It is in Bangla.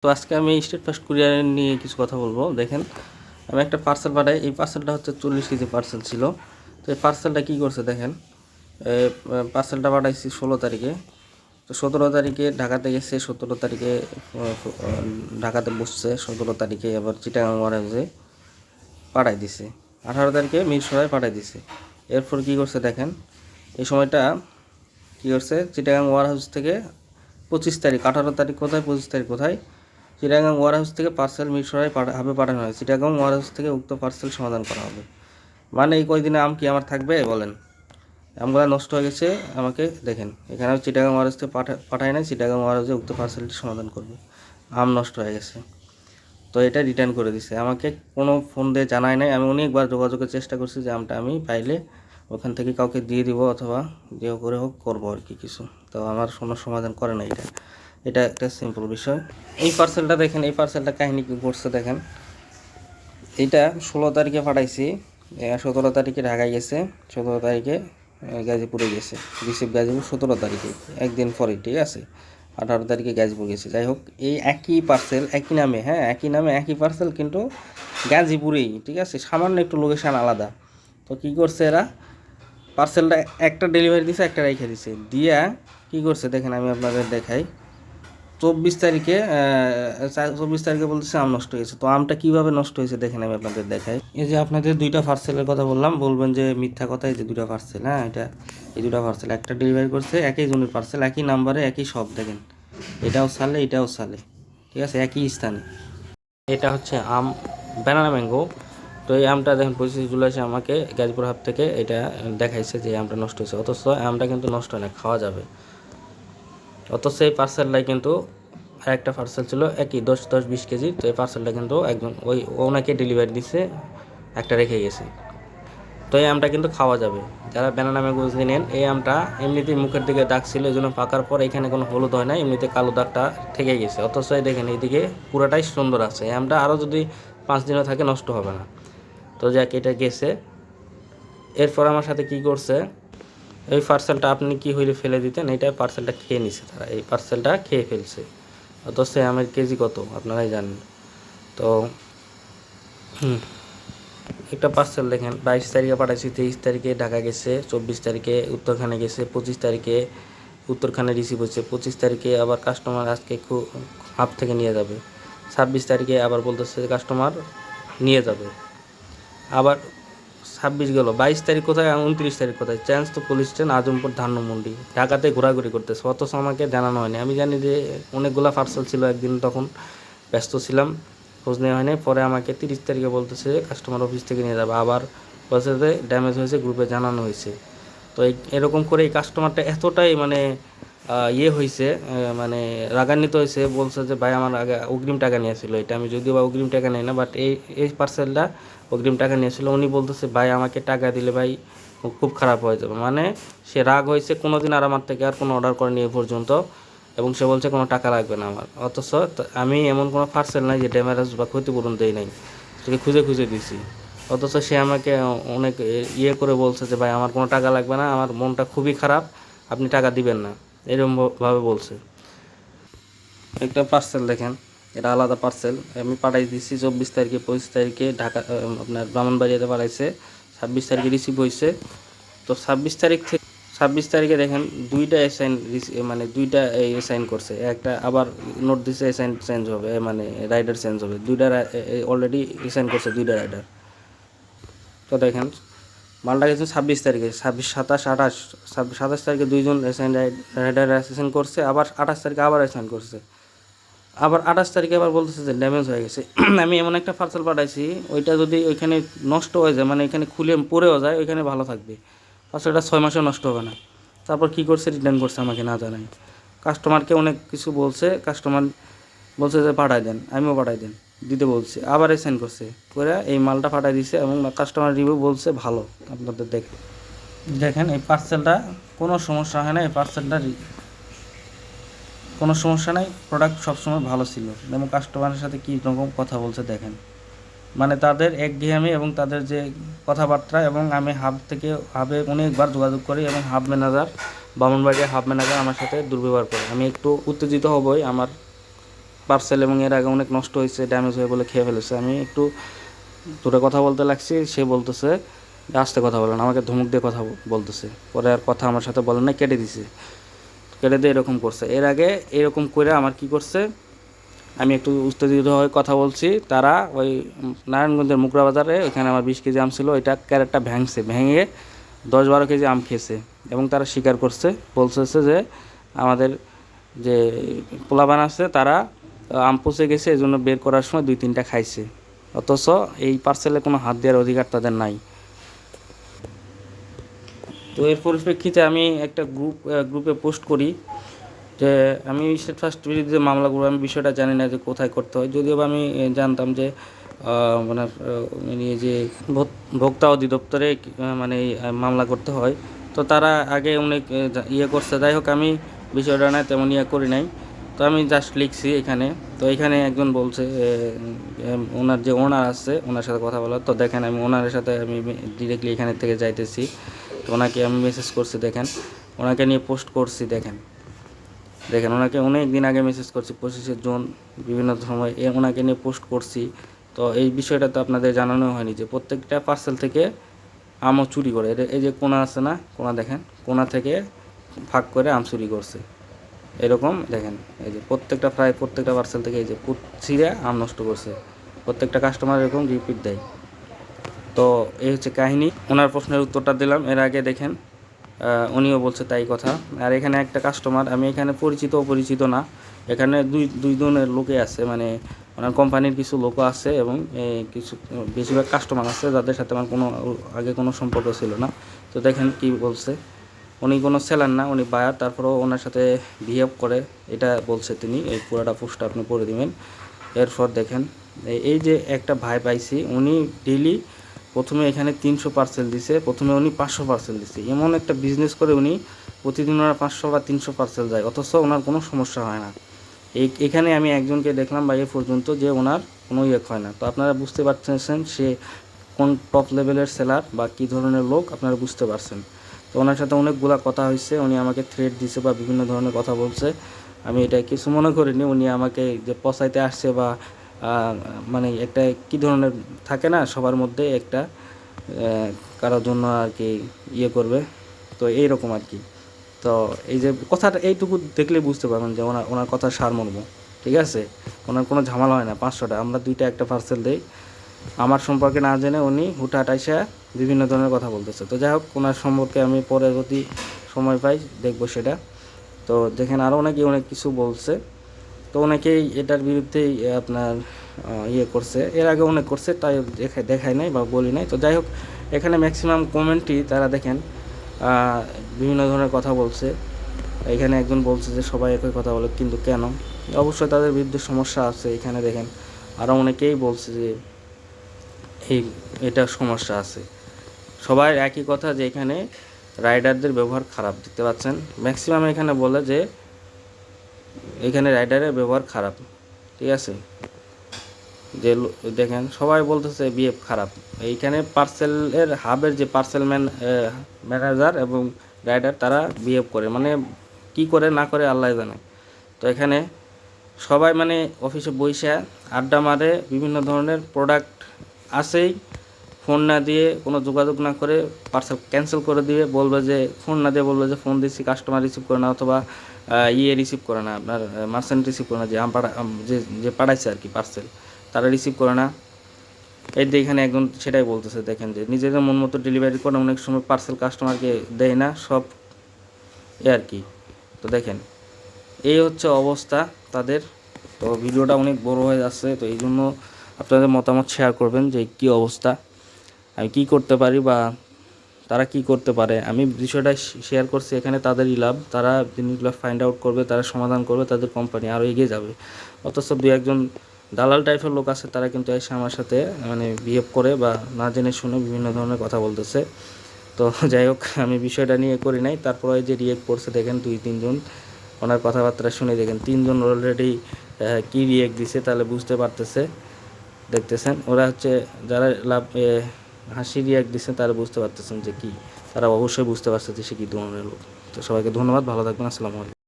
তো আজকে আমি স্টেট ফার্স্ট কুরিয়ার নিয়ে কিছু কথা বলবো। দেখেন, আমি একটা পার্সেল পাঠাই। এই পার্সেলটা হচ্ছে 40 কেজি পার্সেল ছিল। তো এই পার্সেলটা কী করছে দেখেন, পার্সেলটা পাঠাইছি 16 তারিখে। তো 17 তারিখে ঢাকাতে গেছে, 17 তারিখে ঢাকাতে বসছে, 17 তারিখে আবার চিটাগাং ওয়ারহাউসে পাঠাই দিছে, 18 তারিখে মিরসরাই পাঠাই দিছে। এরপর কী করছে দেখেন, এই সময়টা কী করছে, চিটাগাং ওয়ারহাউস থেকে 25 তারিখ, 18 তারিখ কোথায়, 25 তারিখ কোথায়, চিটাগাং ওয়ারহাউস থেকে পার্সেল মিরসরাই হাবে পাঠানো হয়। চিটাগাং ওয়ারহাউস থেকে উক্ত পার্সেল সমাধান করা হবে। মানে এই কয়দিনে আম কি আমার থাকবে বলেন? আমগুলো নষ্ট হয়ে গেছে। আমাকে দেখেন, এখানে চিটাগাং ওয়ারহাউস থেকে পাঠায় নাই, চিটাগাং ওয়ারহাউসে উক্ত পার্সেলটি সমাধান করবে। আম নষ্ট হয়ে গেছে, তো এটা রিটার্ন করে দিছে। আমাকে কোনো ফোন দিয়ে জানায় নাই। আমি অনেকবার যোগাযোগের চেষ্টা করছি যে আমটা আমি পাইলে ওখান থেকে কাউকে দিয়ে দিব, অথবা যে করে হোক করবো আর কি কিছু। তো আমার কোনো সমাধান করে না এটা। এটা একটা সিম্পল বিষয়। এই পার্সেলটা দেখেন, এই পার্সেলটা কাহিনী কী করছে দেখেন। এইটা 16 তারিখে পাঠাইছি, 17 তারিখে ঢাকায় গেছে, 17 তারিখে গাজীপুরে গেছে, রিসিভ গাজীপুর 17 তারিখে, একদিন পরে, ঠিক আছে। 18 তারিখে গাজীপুর গেছে। যাই হোক, এই একই পার্সেল, একই নামে, হ্যাঁ একই নামে একই পার্সেল, কিন্তু গাজীপুরেই, ঠিক আছে, সামান্য একটু লোকেশান আলাদা। তো কী করছে এরা, পার্সেলটা একটা ডেলিভারি দিছে, একটা রেখে দিছে, দিয়া কী করছে দেখেন, আমি আপনাদের দেখাই। 24 তারিখে 24 তারিখে বলতেছে আম নষ্ট হয়েছে। তো আমটা কীভাবে নষ্ট হয়েছে দেখেন, আমি আপনাদের দেখাই। এই যে আপনাদের দুইটা পার্সেলের কথা বললাম, বলবেন যে মিথ্যা কথা, এই যে দুইটা পার্সেল, হ্যাঁ এটা এই দুটা পার্সেল, একটা ডেলিভারি করছে একই জনের পার্সেল, একই নাম্বারে, একই সব, দেখেন এটাও সালে, এটাও সালে, ঠিক আছে, একই স্থানে। এটা হচ্ছে আম, ব্যানানা ম্যাঙ্গো। তো এই আমটা দেখেন 25 জুলাই আমাকে গাজীপুর হাট থেকে এটা দেখাইছে যে আমটা নষ্ট হয়েছে, অথচ আমটা কিন্তু নষ্ট হয় না, খাওয়া যাবে। অথচ এই পার্সেলটাই কিন্তু আরেকটা পার্সেল ছিল একই 10-20 কেজি। তো এই পার্সেলটা কিন্তু একজন ওনাকে ডেলিভারি দিচ্ছে, একটা রেখে গেছে। তো এই আমটা কিন্তু খাওয়া যাবে। যারা ব্যানানা ম্যাঙ্গো নেন, এই আমটা এমনিতেই মুখের দিকে দাগ ছিল, এই জন্য পাকার পর এখানে কোনো হলুদ হয় না, এমনিতে কালো দাগটা থেকে গেছে। অথচ দেখেন এইদিকে পুরোটাই সুন্দর আছে। এই আমটা আরও যদি 5 দিনও থাকে নষ্ট হবে না। তো যাক, এটা গেছে। এরপর আমার সাথে কি করছে, এই পার্সেলটা আপনি কি হইলে ফেলে দিতেন, এইটা পার্সেলটা খেয়ে নিছে তারা, এই পার্সেলটা খেয়ে ফেলছে। অথচ আমের কেজি কত আপনারাই জানেন। তো একটা পার্সেল দেখেন, 22 তারিখে পাঠাইছি, 23 তারিখে ঢাকা গেছে, 24 তারিখে উত্তরখানে গেছে, 25 তারিখে উত্তরখানে রিসিভ হচ্ছে, 25 তারিখে আবার কাস্টমার আজকে হাব থেকে নিয়ে যাবে, 26 তারিখে আবার বলতেছে কাস্টমার নিয়ে যাবে, আবার 26 গেল, 22 তারিখ কোথায়, 29 তারিখ কোথায়, চেঞ্জ তো পুলিশ স্টেশন, আজমপুর ধান্যমন্ডি, ঢাকাতে ঘোরাঘুরি করতেছে। অথচ আমাকে জানানো হয়নি। আমি জানি যে অনেকগুলো পার্সেল ছিল, একদিন তখন ব্যস্ত ছিলাম, খোঁজ নেওয়া হয়নি। পরে আমাকে 30 তারিখে বলতেছে কাস্টমার অফিস থেকে নিয়ে যাবে, আবার বলছে যে ড্যামেজ হয়েছে, গ্রুপে জানানো হয়েছে। তো এরকম করে এই কাস্টমারটা এতটাই মানে ইয়ে হয়েছে, মানে রাগান্বিত হয়েছে, বলছে যে ভাই আমার আগে অগ্রিম টাকা নিয়েছিল। এটা আমি যদিও বা অগ্রিম টাকা নেই না, বাট এই পার্সেলটা অগ্রিম টাকা নিয়েছিল। উনি বলতেছে ভাই আমাকে টাকা দিলে ভাই খুব খারাপ হয়ে যাবে। মানে সে রাগ হয়েছে, কোনো দিন আর আমার থেকে আর কোনো অর্ডার করেনি এ পর্যন্ত, এবং সে বলছে কোনো টাকা লাগবে না আমার। অথচ আমি এমন কোনো পার্সেল নাই যে ড্যামেজ বা ক্ষতিপূরণ দেই নাই, সেটাকে খুঁজে খুঁজে দিছি। অথচ সে আমাকে অনেক ইয়ে করে বলছে যে ভাই আমার কোনো টাকা লাগবে না, আমার মনটা খুবই খারাপ, আপনি টাকা দিবেন না, এরকমভাবে বলছে। একটা পার্সেল দেখেন, এটা আলাদা পার্সেল, আমি পাঠাই দিচ্ছি 24 তারিখে, 25 তারিখে ঢাকা আপনার ব্রাহ্মণবাড়িয়াতে পাঠাইছে, 26 তারিখে রিসিভ হয়েছে। তো 26 তারিখ থেকে 26 তারিখে দেখেন দুইটা অ্যাসাইন, মানে দুইটা অ্যাসাইন করছে, একটা আবার নোট দিছে অ্যাসাইন চেঞ্জ হবে, মানে রাইডার চেঞ্জ হবে, দুইটা অলরেডি অ্যাসাইন করছে দুইটা রাইডার। তো দেখেন মালটা গেছে 26 তারিখে, 26, 27, 28, 27 তারিখে দুইজন অ্যাসাইন রাইডার অ্যাসাইন করছে, আবার 28 তারিখে আবার অ্যাসাইন করছে, আবার 28 তারিখে আবার বলতেছে যে ড্যামেজ হয়ে গেছে। আমি এমন একটা পার্সেল পাঠাইছি, ওইটা যদি ওইখানে নষ্ট হয়ে যায়, মানে এখানে খুলে পড়েও যায়, ওইখানে ভালো থাকবে, পার্সেলটা 6 মাসেও নষ্ট হবে না। তারপর কী করছে, রিটার্ন করছে আমাকে না জানাই। কাস্টমারকে অনেক কিছু বলছে, কাস্টমার বলছে যে পাঠাই দেন, আমিও পাঠাই দেন, দিতে বলছি, আবার সেন্ড করছে করে এই মালটা পাঠাই দিছে, এবং কাস্টমার রিভিউ বলছে ভালো। আপনাদের দেখেন এই পার্সেলটা কোনো সমস্যা হয় না, এই পার্সেলটা কোনো সমস্যা নাই, প্রোডাক্ট সবসময় ভালো ছিল। এবং কাস্টমারের সাথে কী রকম কথা বলছে দেখেন, মানে তাদের একঘেয়েমি এবং তাদের যে কথাবার্তা। এবং আমি হাবে অনেকবার যোগাযোগ করি, এবং hub manager, Brahmanbaria hub manager আমার সাথে দুর্ব্যবহার করে। আমি একটু উত্তেজিত হবই, আমার পার্সেল এবং এর আগে অনেক নষ্ট হয়েছে, ড্যামেজ হয়ে বলে খেয়ে ফেলেছে। আমি একটু দূরে কথা বলতে লাগছি, সে বলতেছে আস্তে কথা বলেন, আমাকে ধমক দিয়ে কথা বলতেছে। পরে আর কথা আমার সাথে বলেন না, কেটে দিছে, কেটে দিয়ে এরকম করছে। এর আগে এরকম করে আমার কি করছে, আমি একটু উত্তেজিত হয়ে কথা বলছি, তারা ওই নারায়ণগঞ্জের মুকরা বাজারে ওইখানে আমার 20 কেজি আম ছিল, ওইটা ক্যারেটটা ভেঙে 10-12 কেজি আম খেয়েছে। এবং তারা স্বীকার করছে, বলতেছে যে আমাদের যে পোলাপান আছে তারা আম পচে গেছে, এই জন্য বের করার সময় 2-3টা খাইছে, অথচ এই পার্সেলে কোনো হাত দেওয়ার অধিকার তাদের নাই। তো এর পরিপ্রেক্ষিতে আমি একটা গ্রুপে পোস্ট করি যে আমি ফার্স্ট বিরুদ্ধে মামলা করবো। আমি বিষয়টা জানি না যে কোথায় করতে হয়, যদিও বা আমি জানতাম যে মানে এই যে ভোক্তা অধিদপ্তরে মানে মামলা করতে হয়। তো তারা আগে অনেক ইয়ে করছে, যাই হোক আমি বিষয়টা না তেমন ইয়ে করি নাই। তো আমি জাস্ট লিখছি এখানে। তো এখানে একজন বলছে ওনার যে ওনার আছে ওনার সাথে কথা বলার। তো দেখেন আমি ওনারের সাথে আমি ডিরেক্টলি এখানে থেকে যাইতেছি। তো ওনাকে আমি মেসেজ করছি, দেখেন ওনাকে নিয়ে পোস্ট করছি, দেখেন ওনাকে অনেক দিন আগে মেসেজ করছি, 25শে জুন বিভিন্ন সময় ওনাকে নিয়ে পোস্ট করছি। তো এই বিষয়টা তো আপনাদের জানানো হয়নি যে প্রত্যেকটা পার্সেল থেকে আমও চুরি করে। এই যে কোনা আছে না, কোনা দেখেন, কোনা থেকে ভাগ করে আম চুরি করছে। এরকম দেখেন, এই যে প্রায় প্রত্যেকটা পার্সেল থেকে এই যে ছিঁড়ে আম নষ্ট করছে। প্রত্যেকটা কাস্টমার এরকম রিপিট দেয়। তো এই হচ্ছে কাহিনী। ওনার প্রশ্নের উত্তরটা দিলাম। এর আগে দেখেন উনিও বলছে তাই কথা। আর এখানে একটা কাস্টমার, আমি এখানে পরিচিত অপরিচিত না, এখানে দুই ধরনের লোকে আছে, মানে ওনার কোম্পানির কিছু লোকও আছে এবং কিছু বেশিরভাগ কাস্টমার আছে যাদের সাথে আমার আগে কোনো সম্পর্ক ছিল না। তো দেখেন কি বলছে, উনি কোনো সেলার না, উনি বায়ার, তারপরেও ওনার সাথে বিহেভ করে, এটা বলছে তিনি। এই পুরোটা পোস্টটা আপনি পড়ে দিবেন। এরপর দেখেন এই যে একটা ভাই পাইছি, উনি ডেইলি প্রথমে এখানে 300 পার্সেল দিছে, প্রথমে উনি 500 পার্সেল দিছে। এমন একটা বিজনেস করে উনি প্রতিদিন ওনার 500 বা 300 পার্সেল যায়, অথচ ওনার কোনো সমস্যা হয় না। এখানে আমি একজনকে দেখলাম বা এ পর্যন্ত যে ওনার কোনো ইয়ে হয় না। তো আপনারা বুঝতে পারছেন সে কোন টপ লেভেলের সেলার বা কী ধরনের লোক, আপনারা বুঝতে পারছেন। তো ওনার সাথে অনেকগুলা কথা হয়েছে, উনি আমাকে থ্রেট দিছে বা বিভিন্ন ধরনের কথা বলছে। আমি এটা কিছু মনে করিনি, উনি আমাকে যে পচাইতে আসছে বা মানে একটা কী ধরনের থাকে না সবার মধ্যে একটা কারোর জন্য আর কি ইয়ে করবে, তো এইরকম আর কি। তো এই যে কথাটা এইটুকু দেখলে বুঝতে পারবেন যে ওনার কথা সারমর্ম, ঠিক আছে। ওনার কোনো ঝামেলা হয় না। 500টা আমরা 2টা একটা পার্সেল দেই, আমার সম্পর্কে না জেনে উনি হুটহাট আইসা বিভিন্ন ধরনের কথা বলতেছে। তো যাই হোক, ওনার সম্পর্কে আমি পরে যদি সময় পাই দেখবো সেটা। তো দেখেন আরও অনেক কিছু বলছে। তো অনেকেই এটার বিরুদ্ধেই আপনার ইয়ে করছে, এর আগে অনেক করছে, তাই দেখায় নাই বা বলি নাই। তো যাই হোক, এখানে ম্যাক্সিমাম কমেন্টই তারা দেখেন বিভিন্ন ধরনের কথা বলছে। এখানে একজন বলছে যে সবাই একই কথা বলে, কিন্তু কেন? অবশ্যই তাদের বিরুদ্ধে সমস্যা আছে। এখানে দেখেন আরও অনেকেই বলছে যে এটা সমস্যা আছে। সবাই একই কথা যে এখানে রাইডারদের ব্যবহার খারাপ। দেখতে পাচ্ছেন ম্যাক্সিমাম এখানে বলে যে এখানে রাইডারের ব্যবহার খারাপ, ঠিক আছে। যে দেখেন সবাই বলতেছে বিহেভ খারাপ। এইখানে পার্সেলের হাবের যে ম্যানেজার এবং রাইডার তারা বিহেভ করে, মানে কি করে না করে আল্লাহ জানে। তো এখানে সবাই মানে অফিসে বইসা আড্ডা মারে, বিভিন্ন ধরনের প্রোডাক্ট আসেই, ফোন না দিয়ে কোনো যোগাযোগ না করে পার্সেল ক্যান্সেল করে দিয়ে বলবে যে ফোন না দিয়ে বলবে যে ফোন দিচ্ছি, কাস্টমার রিসিভ করে না, অথবা রিসিভ করে না, আপনার মার্চেন্ট রিসিভ করে না, যে যে পাঠাইছে আর কি পার্সেল, তারা রিসিভ করে না। এই যে এখানে একজন সেটাই বলতেছে, দেখেন যে নিজেদের মন মতো ডেলিভারি করে, অনেক সময় পার্সেল কাস্টমারকে দেয় না সব আর কি। তো দেখেন এই হচ্ছে অবস্থা তাদের। তো ভিডিওটা অনেক বড় হয়ে যাচ্ছে, তো এই জন্য আপনাদের মতামত শেয়ার করবেন যে কী অবস্থা, আমি কী করতে পারি বা তারা কি করতে পারে। আমি বিষয়টা শেয়ার করছি, এখানে তাদেরই লাভ, তারা জিনিসগুলো ফাইন্ড আউট করবে, তারা সমাধান করবে, তাদের কোম্পানি আরও এগিয়ে যাবে। অথচ 2-1জন দালাল টাইপের লোক আছে, তারা কিন্তু এসে আমার সাথে মানে বিহেভ করে বা না জেনে শুনে বিভিন্ন ধরনের কথা বলতেছে। তো যাই হোক, আমি বিষয়টা নিয়ে করি নাই। তারপরে যে রিয়েক্ট করছে দেখেন 2-3জন, ওনার কথাবার্তা শুনে দেখেন 3জন অলরেডি কী রিয়েক্ট দিছে, তাহলে বুঝতে পারতেছে। দেখতেছেন ওরা হচ্ছে যারা হাসি রিয়াক্ট দিচ্ছে, তারা বুঝতে পারতেছেন যে কি, তারা অবশ্যই বুঝতে পারছে যে সে কী ধরনের লোক। তো সবাইকে ধন্যবাদ, ভালো থাকবেন, আসসালামু আলাইকুম।